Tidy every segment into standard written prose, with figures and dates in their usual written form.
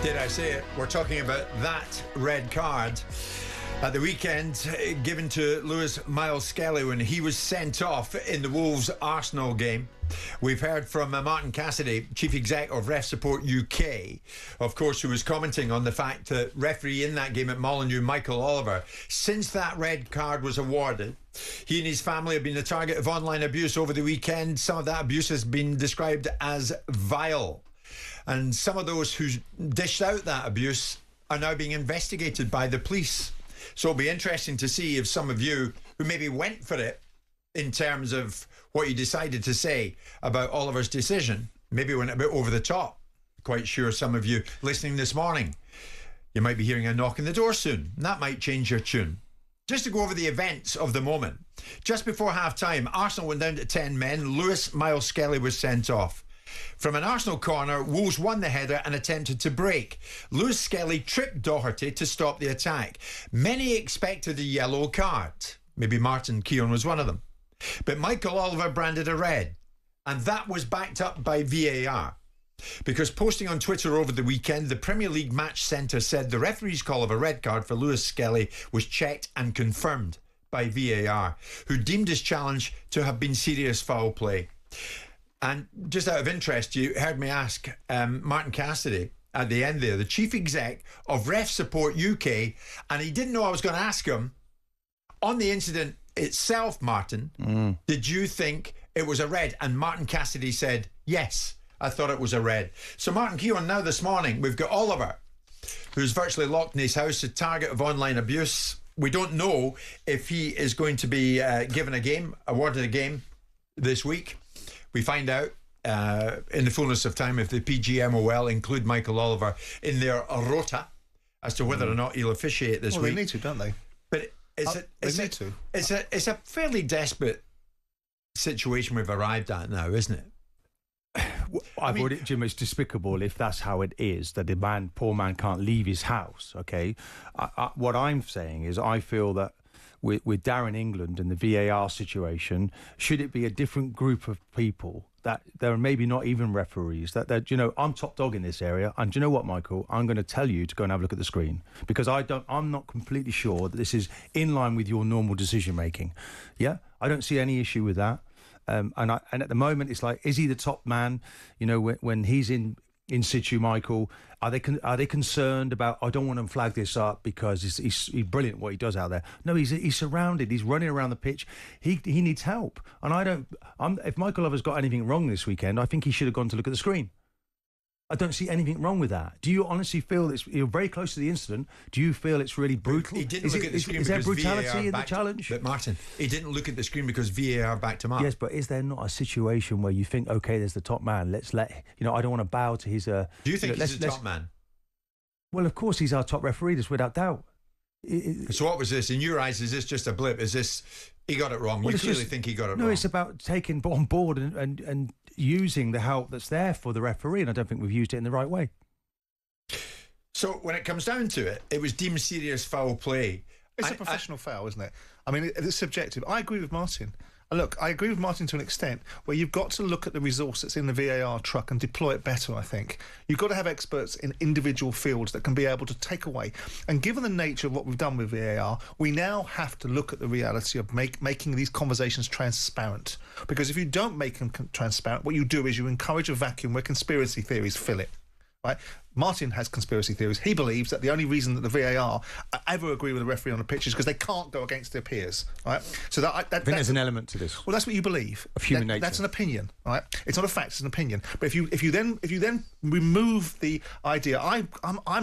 Did I say it? We're talking about that red card at the weekend given to Myles Lewis-Skelly when he was sent off in the Wolves-Arsenal game. We've heard from Martin Cassidy, Chief Exec of Ref Support UK, of course, who was commenting on the fact that referee in that game at Molineux, Michael Oliver, since that red card was awarded, he and his family have been the target of online abuse over the weekend. Some of that abuse has been described as vile. And some of those who dished out that abuse are now being investigated by the police. So it'll be interesting to see if some of you who maybe went for it in terms of what you decided to say about Oliver's decision, maybe went a bit over the top. Quite sure some of you listening this morning, you might be hearing a knock on the door soon. And that might change your tune. Just to go over the events of the moment. Just before half-time, Arsenal went down to 10 men. Myles Lewis-Skelly was sent off. From an Arsenal corner, Wolves won the header and attempted to break. Lewis-Skelly tripped Doherty to stop the attack. Many expected a yellow card. Maybe Martin Keown was one of them. But Michael Oliver branded a red. And that was backed up by VAR. Because posting on Twitter over the weekend, the Premier League Match Centre said the referee's call of a red card for Lewis-Skelly was checked and confirmed by VAR, who deemed his challenge to have been serious foul play. And just out of interest, you heard me ask Martin Cassidy at the end there, the Chief Exec of Ref Support UK, and he didn't know I was going to ask him, on the incident itself, Martin, did you think it was a red? And Martin Cassidy said, yes, I thought it was a red. So Martin Keown, now this morning, we've got Oliver, who's virtually locked in his house, a target of online abuse. We don't know if he is going to be given a game, awarded a game this week. We find out in the fullness of time if the PGMOL include Michael Oliver in their rota as to whether or not he'll officiate this week. Well, they need to, don't they? But it's a fairly desperate situation we've arrived at now, isn't it? Jim, it's despicable if that's how it is, that the poor man can't leave his house, okay? What I'm saying is I feel that with Darren England and the VAR situation, should it be a different group of people that there are maybe not even referees, that I'm top dog in this area, and do you know what, Michael? I'm going to tell you to go and have a look at the screen, because I'm not completely sure that this is in line with your normal decision making. Yeah, I don't see any issue with that. And at the moment, it's like, is he the top man? When he's in situ, Michael, are they concerned about, I don't want to flag this up because he's brilliant what he does out there? No, he's surrounded. He's running around the pitch. He needs help. And if Michael Oliver's got anything wrong this weekend, I think he should have gone to look at the screen. I don't see anything wrong with that. Do you honestly feel you're very close to the incident? Do you feel it's really brutal? He didn't look at the screen is there because brutality VAR in the challenge? But Martin, he didn't look at the screen because VAR backed him up. Yes, but is there not a situation where you think, okay, there's the top man, let's I don't want to bow to his... Do you think he's the top man? Well, of course he's our top referee, that's without doubt. So what was this? In your eyes, is this just a blip? Is this... He got it wrong. You clearly think he got it wrong. No, it's about taking on board and using the help that's there for the referee, and I don't think we've used it in the right way. So when it comes down to it, it was deemed serious foul play. It's a professional foul, isn't it? I mean, it's subjective. I agree with Martin. Look, I agree with Martin to an extent where you've got to look at the resource that's in the VAR truck and deploy it better, I think. You've got to have experts in individual fields that can be able to take away. And given the nature of what we've done with VAR, we now have to look at the reality of making these conversations transparent. Because if you don't make them transparent, what you do is you encourage a vacuum where conspiracy theories fill it. Right? Martin has conspiracy theories. He believes that the only reason that the VAR ever agree with a referee on a pitch is because they can't go against their peers. Right? So I think there's an element to this. Well, that's what you believe. Of human nature. That's an opinion, right? It's not a fact. It's an opinion. But if you then remove the idea, I'm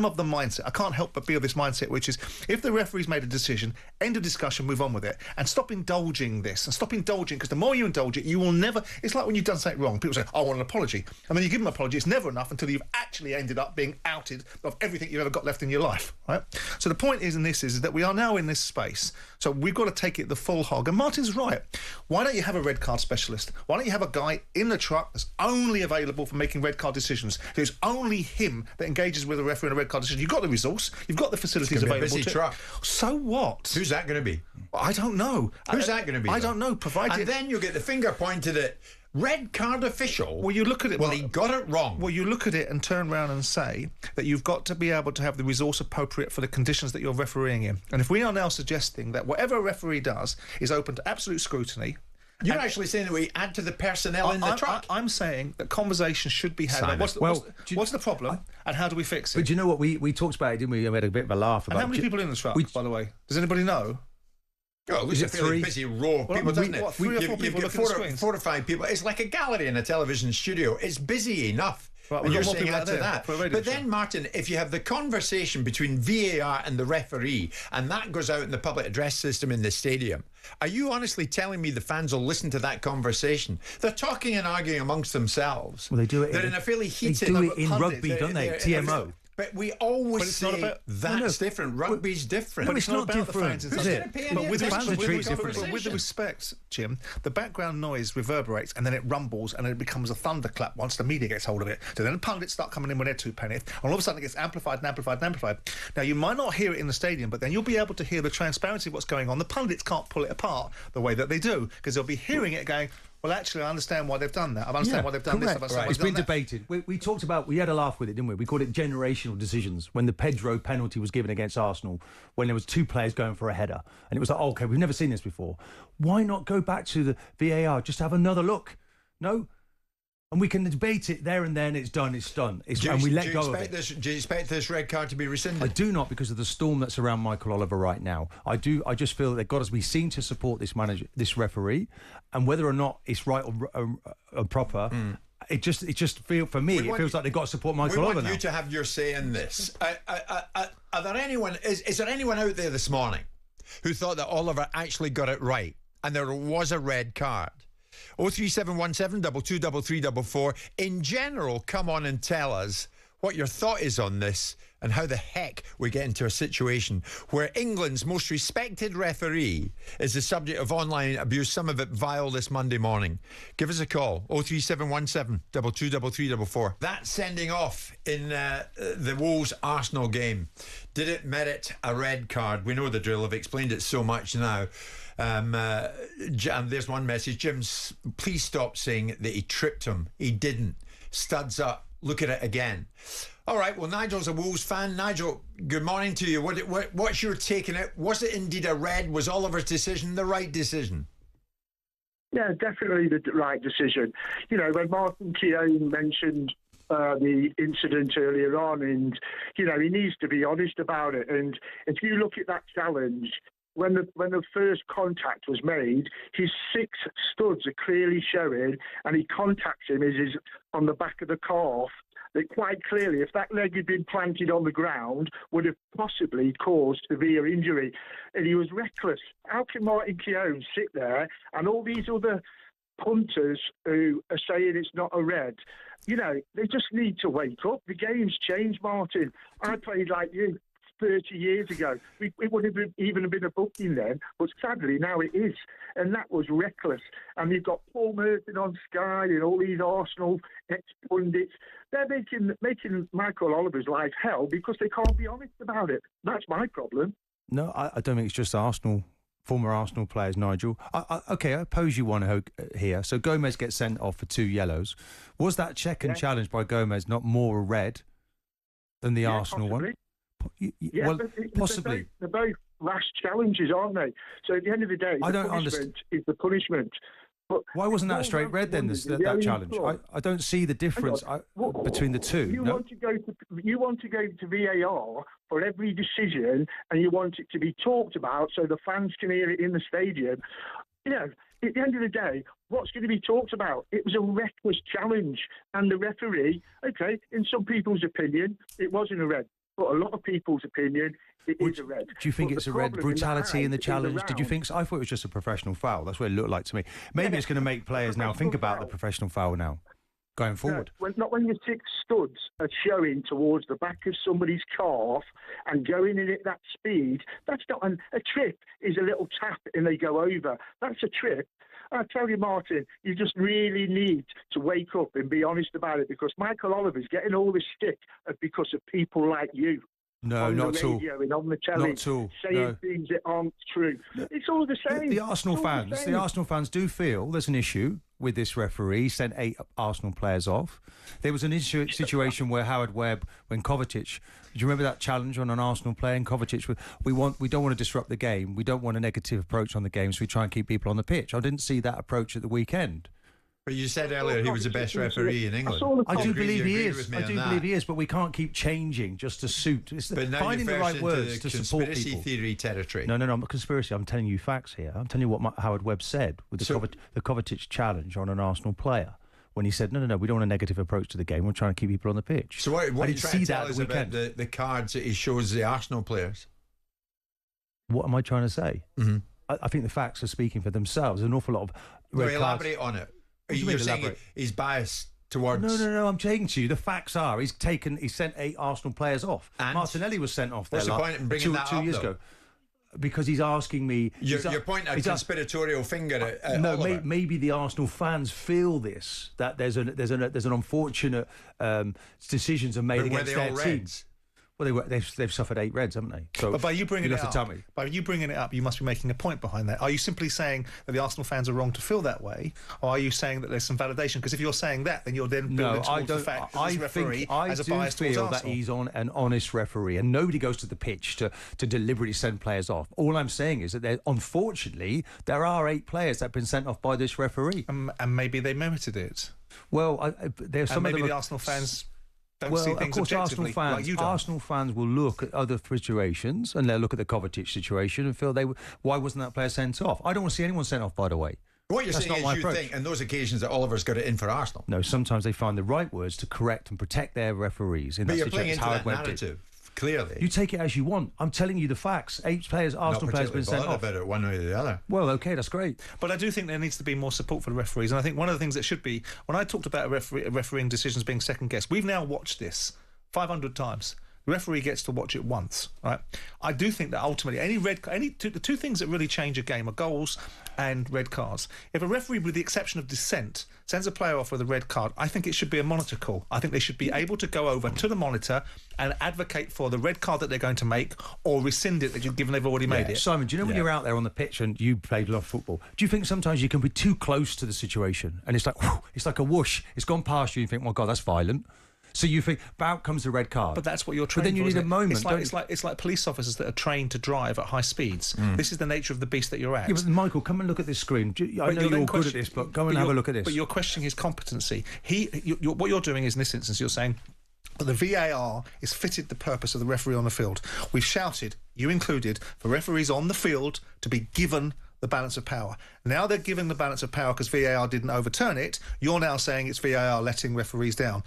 of the mindset. I can't help but be of this mindset, which is if the referee's made a decision, end of discussion, move on with it, and stop indulging this, and stop indulging, because the more you indulge it, you will never. It's like when you've done something wrong. People say, "I want an apology," and then you give them an apology. It's never enough until you've actually ended up being outed of everything you've ever got left in your life, right? So the point is that we are now in this space, so we've got to take it the full hog. And Martin's right. Why don't you have a red card specialist? Why don't you have a guy in the truck that's only available for making red card decisions? There's only him that engages with a referee in a red card decision. You've got the resource, you've got the facilities available. It's a busy truck. So what? Who's that going to be? I don't know. Who's that going to be? I don't know. And then you'll get the finger pointed at red card official. Well, you look at it. Well, he got it wrong. Well, you look at it and turn around and say that you've got to be able to have the resource appropriate for the conditions that you're refereeing in. And if we are now suggesting that whatever a referee does is open to absolute scrutiny. You're actually saying that we add to the personnel in the truck. I'm saying that conversations should be had. What's the problem, and how do we fix it? But do you know what? We talked about it, didn't we? We had a bit of a laugh about it. And how many people in the truck, by the way? Does anybody know? Oh, it's a fairly busy row of people, doesn't it? 3 or 4 people looking at screens. 4 to 5 people. It's like a gallery in a television studio. It's busy enough. Right, and you're saying add to that. But then, show. Martin, if you have the conversation between VAR and the referee, and that goes out in the public address system in the stadium, are you honestly telling me the fans will listen to that conversation? They're talking and arguing amongst themselves. Well, they do it. They're in a fairly heated. They do it in rugby, don't they? TMO. But we always say that's different. Rugby's different. But it's not about different, the is fans. it? But with the respect, Jim, the background noise reverberates and then it rumbles and then it becomes a thunderclap once the media gets hold of it. So then the pundits start coming in with their two pennies, and all of a sudden it gets amplified and amplified and amplified. Now, you might not hear it in the stadium, but then you'll be able to hear the transparency of what's going on. The pundits can't pull it apart the way that they do, because they'll be hearing it going, well, actually, I understand why they've done that. I understand why they've done this. I understand why It's they've been done that. debated. We talked about, we had a laugh with it, didn't we? We called it generational decisions. When the Pedro penalty was given against Arsenal, when there was 2 players going for a header, and it was like, oh, okay, we've never seen this before. Why not go back to the VAR, just have another look? No? And we can debate it there and then. It's done. And we let go of it. Do you expect this red card to be rescinded? I do not, because of the storm that's around Michael Oliver right now. I just feel that they've got to be seen to support this referee, and whether or not it's right or proper. It just feels like they've got to support Michael Oliver now. We want you to have your say in this. Are there anyone? Is there anyone out there this morning who thought that Oliver actually got it right and there was a red card? 03717 223344. In general, come on and tell us what your thought is on this and how the heck we get into a situation where England's most respected referee is the subject of online abuse, some of it vile, this Monday morning. Give us a call, 03717 223344. That sending off in the Wolves-Arsenal game, did it merit a red card? We know the drill. I've explained it so much now. And there's one message. Jim, please stop saying that he tripped him. He didn't. Studs up. Look at it again. All right, well, Nigel's a Wolves fan. Nigel, good morning to you. What's your take on it? Was it indeed a red? Was Oliver's decision the right decision? Yeah, definitely the right decision. You know, when Martin Keown mentioned the incident earlier on, and, you know, he needs to be honest about it. And if you look at that challenge, when the first contact was made, his 6 studs are clearly showing, and he contacts him is on the back of the calf. That quite clearly, if that leg had been planted on the ground, would have possibly caused severe injury. And he was reckless. How can Martin Keown sit there and all these other punters who are saying it's not a red? You know, they just need to wake up. The game's changed, Martin. I played like you 30 years ago. It would have even been a booking then, but sadly now it is. And that was reckless. And you've got Paul Merton on Sky and all these Arsenal ex-pundits. They're making Michael Oliver's life hell because they can't be honest about it. That's my problem. No, I don't think it's just former Arsenal players, Nigel. Okay, I pose you one here. So Gomez gets sent off for 2 yellows. Was that check and challenge by Gomez not more a red than the Arsenal possibly. one? Well, possibly. They're both rash challenges, aren't they? So at the end of the day, the punishment is the punishment. But why wasn't that a straight red then? That challenge. I don't see the difference between the two. You want to go to VAR for every decision, and you want it to be talked about so the fans can hear it in the stadium. You know, at the end of the day, what's going to be talked about? It was a reckless challenge, and the referee, okay, in some people's opinion, it wasn't a red. But a lot of people's opinion, it is a red. Do you think it's a red? Brutality in the challenge? Did you think so? I thought it was just a professional foul. That's what it looked like to me. Maybe it's going to make players now think about the professional foul now, going forward. Not when your 6 studs are showing towards the back of somebody's calf and going in at that speed. That's not a trip is a little tap and they go over. That's a trip. I tell you, Martin, you just really need to wake up and be honest about it, because Michael Oliver's getting all this stick because of people like you. No, on not the at all. radio and on the telly, not at all. saying things that aren't true. It's all the same. The Arsenal fans do feel there's an issue with this referee, sent 8 Arsenal players off. There was an situation where Howard Webb, when Kovacic, do you remember that challenge on an Arsenal player? And Kovacic, we don't want to disrupt the game. We don't want a negative approach on the game, so we try and keep people on the pitch. I didn't see that approach at the weekend. But you said earlier he was the best referee in England. I do believe he is. I do believe he is, but we can't keep changing just to suit. But now finding the right words into to support conspiracy people. theory territory. No, I'm not conspiracy. I'm telling you facts here. I'm telling you what Howard Webb said with the Kovacic challenge on an Arsenal player. When he said, no, we don't want a negative approach to the game. We're trying to keep people on the pitch. So what are you trying to tell us about the cards that he shows the Arsenal players? What am I trying to say? Mm-hmm. I think the facts are speaking for themselves. There's an awful lot of red cards. Elaborate on it. You're saying he's biased towards... No, I'm saying to you, the facts are he sent 8 Arsenal players off. And Martinelli was sent off there. What's the point in bringing that up, 2 years ago? Because he's asking me... You're pointing a conspiratorial finger at no, Oliver. maybe the Arsenal fans feel this, that there's an unfortunate decisions are made against their teams. Well, they've suffered 8 reds, haven't they? So but by you bringing it up, you must be making a point behind that. Are you simply saying that the Arsenal fans are wrong to feel that way, or are you saying that there's some validation? Because if you're saying that, then you're then building towards the fact that this referee has a bias towards Arsenal. That he's an honest referee, and nobody goes to the pitch to deliberately send players off. All I'm saying is that unfortunately there are 8 players that have been sent off by this referee, and maybe they merited it. Well, there's some maybe of them the Arsenal fans. Well, of course, Arsenal fans will look at other situations and they'll look at the Kovacic situation and feel why wasn't that player sent off? I don't want to see anyone sent off, by the way. What you're saying is you think on those occasions that Oliver's got it in for Arsenal? No, sometimes they find the right words to correct and protect their referees. But you're playing into that narrative, clearly. You take it as you want. I'm telling you the facts. 8 players, Arsenal players have been sent off. About it one way or the other. Well, okay, that's great. But I do think there needs to be more support for the referees. And I think one of the things that should be, when I talked about refereeing decisions being second-guessed, we've now watched this 500 times. The referee gets to watch it once, right? I do think that ultimately the two things that really change a game are goals and red cards. If a referee, with the exception of dissent, sends a player off with a red card, I think it should be a monitor call. I think they should be able to go over to the monitor and advocate for the red card that they're going to make, or rescind it given they've already made it. Simon, do you know when you're out there on the pitch and you played a lot of football, do you think sometimes you can be too close to the situation and it's like a whoosh, it's gone past you and you think, well, God, that's violent. So you think, out comes the red card. But that's what you're trained for. But then you need a moment. It's like police officers that are trained to drive at high speeds. This is the nature of the beast that you're at. Yeah, but Michael, come and look at this screen. I know you're good at this, but go and have a look at this. But you're questioning his competency. What you're doing is, in this instance, you're saying that the VAR is fitted the purpose of the referee on the field. We've shouted, you included, for referees on the field to be given the balance of power. Now they're giving the balance of power because VAR didn't overturn it. You're now saying it's VAR letting referees down.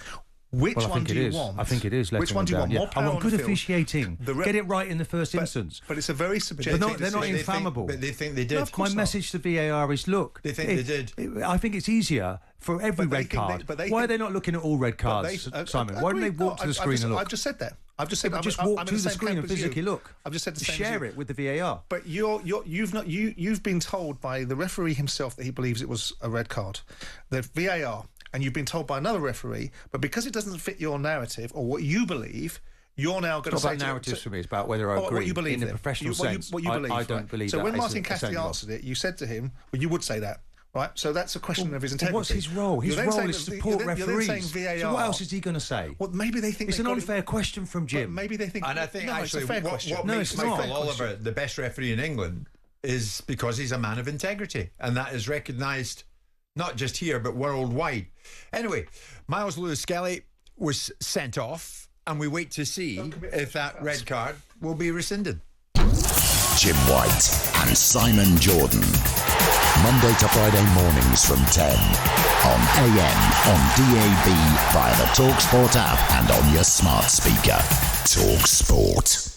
Which one do you want? I think it is. Which one do you want? More power I want good on the officiating. Get it right in the first instance. But it's a very subjective. They're not inflammable. But they think they did. My message to VAR is: look, they think they did. I think it's easier for every red card. Why are they not looking at all red cards, Simon? Why don't they walk to the screen and look? I've just said that. I've just said just walk to the screen and physically look. I've just said the same. Share it with the VAR. But you've been told by the referee himself that he believes it was a red card. The VAR. And you've been told by another referee, but because it doesn't fit your narrative or what you believe, you're now going to say... It's not about narratives for me, it's about whether I agree what you believe in a professional sense. What you believe, I don't believe that. So when Martin Cassidy answered it, you said to him, well, you would say that, right? So that's a question of his integrity. What's his role? His role is to support referees. You're then saying VAR... So what else is he going to say? Well, maybe they think... It's an unfair question from Jim. Maybe they think... And I think actually what no, makes Michael Oliver the best referee in England is because he's a man of integrity. And that is recognised not just here, but worldwide. Anyway, Myles Lewis-Skelly was sent off, and we wait to see if that red card will be rescinded. Jim White and Simon Jordan. Monday to Friday mornings from 10 on AM, on DAB, via the TalkSport app and on your smart speaker. TalkSport.